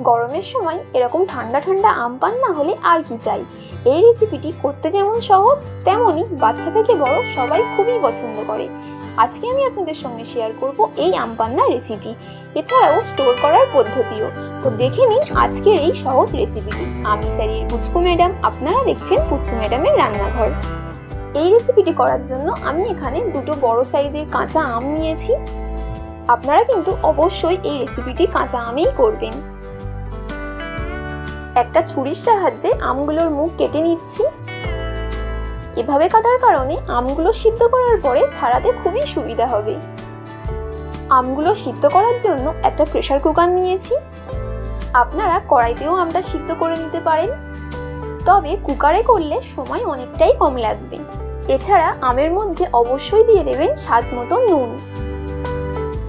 গরমের সময় এরকম ঠান্ডা ঠান্ডা আম পান না হলে আর কি চাই। এই রেসিপিটি করতে যেমন সহজ, তেমনই বাচ্চা থেকে বড় সবাই খুবই পছন্দ করে। আজকে আমি আপনাদের সঙ্গে শেয়ার করব এই আম পান্নার রেসিপি, এছাড়াও স্টোর করার পদ্ধতিও। তো দেখে নিন আজকের এই সহজ রেসিপিটি। আমি স্যারের পুচকু ম্যাডাম, আপনারা দেখছেন পুচকু ম্যাডামের রান্নাঘর। এই রেসিপিটি করার জন্য আমি এখানে দুটো বড় সাইজের কাঁচা আম নিয়েছি। আপনারা কিন্তু অবশ্যই এই রেসিপিটি কাঁচা আমেই করবেন। একটা ছুরির সাহায্যে আমগুলোর মুখ কেটে নিচ্ছি। এভাবে কাটার কারণে আমগুলো সিদ্ধ করার পরে ছাড়াতে খুবই সুবিধা হবে। আমগুলো সিদ্ধ করার জন্য একটা প্রেসার কুকার নিয়েছি। আপনারা কড়াইতেও আমটা সিদ্ধ করে নিতে পারেন, তবে কুকারে করলে সময় অনেকটাই কম লাগবে। এছাড়া আমের মধ্যে অবশ্যই দিয়ে দেবেন স্বাদ মতো নুন।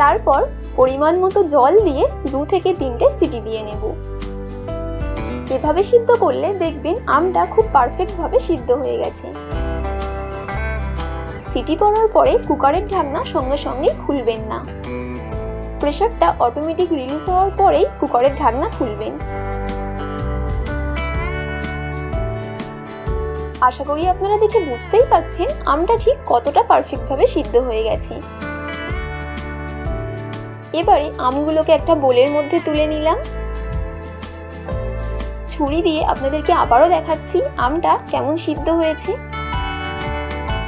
তারপর পরিমাণ মতো জল দিয়ে 2 থেকে 3টে সিটি দিয়ে নেব। এভাবে সিদ্ধ করলে দেখবেন আমটা খুব পারফেক্টভাবে সিদ্ধ হয়ে গেছে। সিটি পড়ার পরে কুকারের ঢাকনা সঙ্গে সঙ্গে খুলবেন না। প্রেসারটা অটোমেটিক রিলিজ হওয়ার পরেই কুকারের ঢাকনা খুলবেন। আশা করি আপনারা দেখে বুঝতেই পারছেন আমটা ঠিক কতটা পারফেক্টভাবে সিদ্ধ হয়ে গেছে। এবারে আমগুলোকে একটা বোলের মধ্যে তুলে নিলাম। ছুরি দিয়ে আপনাদেরকে আবারও দেখাচ্ছি আমটা কেমন সিদ্ধ হয়েছে।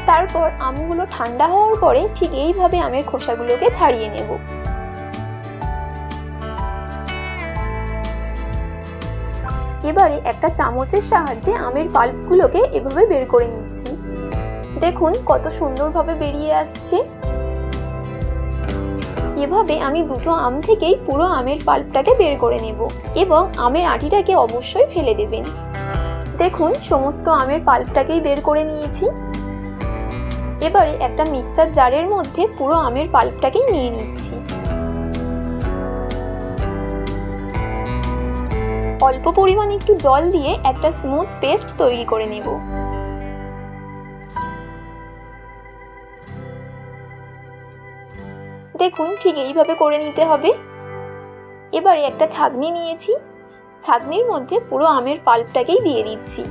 তারপর আমগুলো ঠান্ডা হওয়ার পরে ঠিক এইভাবে আমের খোসাগুলোকে ছাড়িয়ে নেব। এবারে একটা চামচের সাহায্যে আমের পাল্পগুলোকে এভাবে বের করে নিচ্ছি। দেখুন কত সুন্দরভাবে বেরিয়ে আসছে। এভাবে আমি দুটো আম থেকেই পুরো আমের পাল্পটাকে বের করে নেব এবং আমের আটিটাকে অবশ্যই ফেলে দেবেন। দেখুন সমস্ত আমের পাল্পটাকেই বের করে নিয়েছি। এবারে একটা মিক্সার জারের মধ্যে পুরো আমের পাল্পটাকেই নিয়ে নিচ্ছি। অল্প পরিমাণে একটু জল দিয়ে একটা স্মুথ পেস্ট তৈরি করে নেব। দেখুন ঠিক এইভাবে করে নিতে হবে। এবারে একটা ছাঁকনি নিয়েছি। ছাঁকনির মধ্যে পুরো আমের পাল্পটাকেই দিয়ে দিচ্ছি।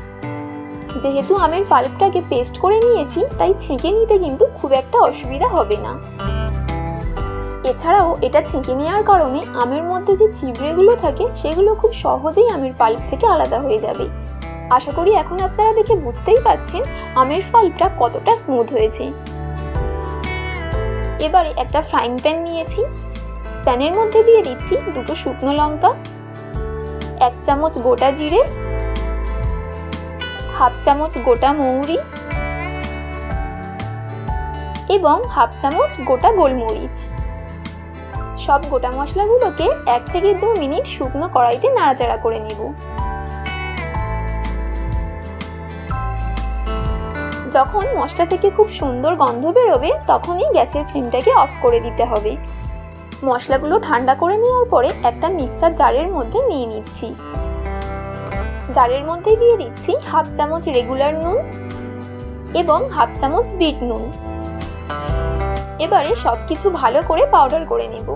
যেহেতু আমের পাল্পটাকে পেস্ট করে নিয়েছি, তাই ছেঁকে নিতে কিন্তু খুব একটা অসুবিধা হবে না। এছাড়াও এটা ছেঁকে নেওয়ার কারণে আমের মধ্যে যে ছিবড়েগুলো থাকে সেগুলো খুব সহজেই আমের পাল্প থেকে আলাদা হয়ে যাবে। আশা করি এখন আপনারা দেখে বুঝতেই পারছেন আমের পাল্পটা কতটা স্মুথ হয়েছে। এবারে একটা ফ্রাইং প্যান নিয়েছি। প্যানের মধ্যে দিয়ে দিচ্ছি দুটো শুকনো লঙ্কা, 1 চামচ গোটা জিরে, 1/2 চামচ গোটা মৌরি এবং 1/2 চামচ গোটা গোলমরিচ। সব গোটা মশলাগুলোকে 1 থেকে 2 মিনিট শুকনো কড়াইতে নাড়াচাড়া করে নেব। যখন মশলা থেকে খুব সুন্দর গন্ধ বেরোবে তখনই গ্যাসের ফ্লেমটাকে অফ করে দিতে হবে। মশলাগুলো ঠান্ডা করে নেওয়ার পরে একটা মিক্সার জারের মধ্যে নিয়ে নিচ্ছি। জারের মধ্যে দিয়ে দিচ্ছি 1/2 চামচ রেগুলার নুন এবং 1/2 চামচ বিট নুন। এবারে সবকিছু ভালো করে পাউডার করে নেব।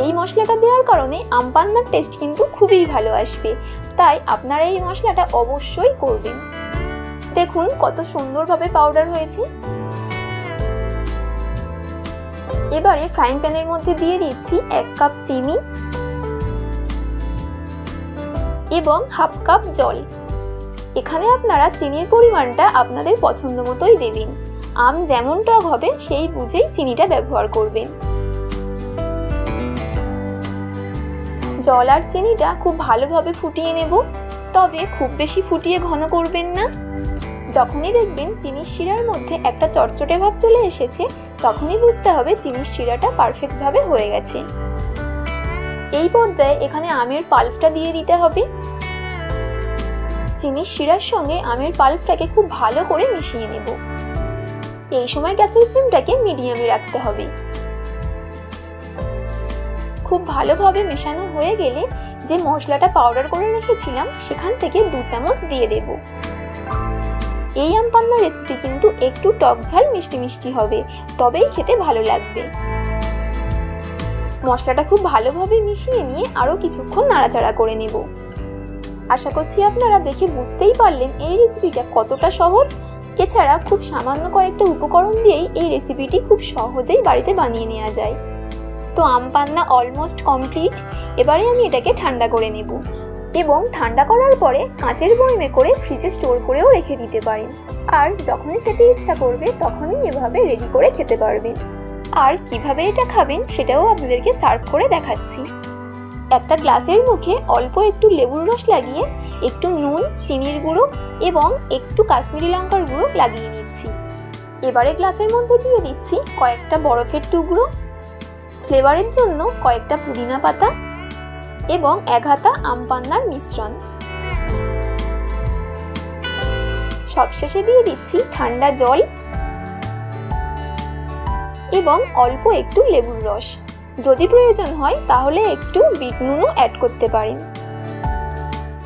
এই মশলাটা দেওয়ার কারণে আম পান্নার টেস্ট কিন্তু খুবই ভালো আসবে, তাই আপনারা এই মশলাটা অবশ্যই করবেন। দেখুন কত সুন্দরভাবে পাউডার হয়েছে। এবারে ফ্রাইং প্যানের মধ্যে দিয়ে দিচ্ছি 1 কাপ চিনি এবং 1/2 কাপ জল। এখানে আপনারা চিনির পরিমাণটা আপনাদের পছন্দ মতোই দেবেন। আম যেমন টক হবে সেই বুঝেই চিনিটা ব্যবহার করবেন। জল আর চিনিটা খুব ভালোভাবে ফুটিয়ে নেব, তবে খুব বেশি ফুটিয়ে ঘন করবেন না। যখনই দেখবেন চিনির শিরার মধ্যে একটা চটচটে ভাব চলে এসেছে, তখনই বুঝতে হবে চিনির শিরাটা পারফেক্টভাবে হয়ে গেছে। এই পর্যায়ে এখানে আমের পাল্পটা দিয়ে দিতে হবে। চিনির শিরার সঙ্গে আমের পাল্পটাকে খুব ভালো করে মিশিয়ে নেব। এই সময় গ্যাসের ফ্লেমটাকে মিডিয়ামে রাখতে হবে। খুব ভালোভাবে মেশানো হয়ে গেলে যে মশলাটা পাউডার করে রেখেছিলাম সেখান থেকে 2 চামচ দিয়ে দেব। এই আম পান্না রেসিপি কিন্তু একটু টক ঝাল মিষ্টি মিষ্টি হবে, তবেই খেতে ভালো লাগবে। মশলাটা খুব ভালোভাবে মিশিয়ে নিয়ে আরও কিছুক্ষণ নাড়াচাড়া করে নেব। আশা করছি আপনারা দেখে বুঝতেই পারলেন এই রেসিপিটা কতটা সহজ। এছাড়া খুব সামান্য কয়েকটা উপকরণ দিয়েই এই রেসিপিটি খুব সহজেই বাড়িতে বানিয়ে নেওয়া যায়। তো আম পান্না অলমোস্ট কমপ্লিট। এবারে আমি এটাকে ঠান্ডা করে নেব এবং ঠান্ডা করার পরে কাঁচের বয়মে করে ফ্রিজে স্টোর করেও রেখে দিতে পারেন। আর যখনই খেতে ইচ্ছা করবে তখনই এভাবে রেডি করে খেতে পারবেন। আর কিভাবে এটা খাবেন সেটাও আপনাদেরকে সার্ভ করে দেখাচ্ছি। একটা গ্লাসের মুখে অল্প একটু লেবুর রস লাগিয়ে একটু নুন, চিনির গুঁড়ো এবং একটু কাশ্মীরি লঙ্কার গুঁড়ো লাগিয়ে নিচ্ছি। এবারে গ্লাসের মধ্যে দিয়ে দিচ্ছি কয়েকটা বরফের টুকরো, ফ্লেভারের জন্য কয়েকটা পুদিনা পাতা এবং 1 হাতা আম পান্নার মিশ্রণ। সবশেষে দিয়ে দিচ্ছি ঠান্ডা জল এবং অল্প একটু লেবুর রস। যদি প্রয়োজন হয় তাহলে একটু বিট নুনও অ্যাড করতে পারেন।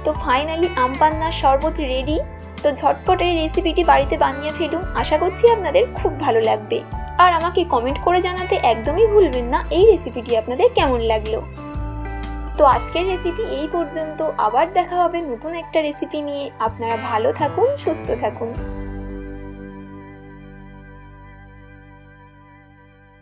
তো ফাইনালি আম পান্নার শরবত রেডি। তো ঝটপট এই রেসিপিটি বাড়িতে বানিয়ে ফেলুন। আশা করছি আপনাদের খুব ভালো লাগবে। আর আমাকে কমেন্ট করে জানাতে একদমই ভুলবেন না এই রেসিপিটি আপনাদের কেমন লাগলো। তো আজকের রেসিপি এই পর্যন্ত। আবার দেখা হবে নতুন একটা রেসিপি নিয়ে। আপনারা ভালো থাকুন, সুস্থ থাকুন।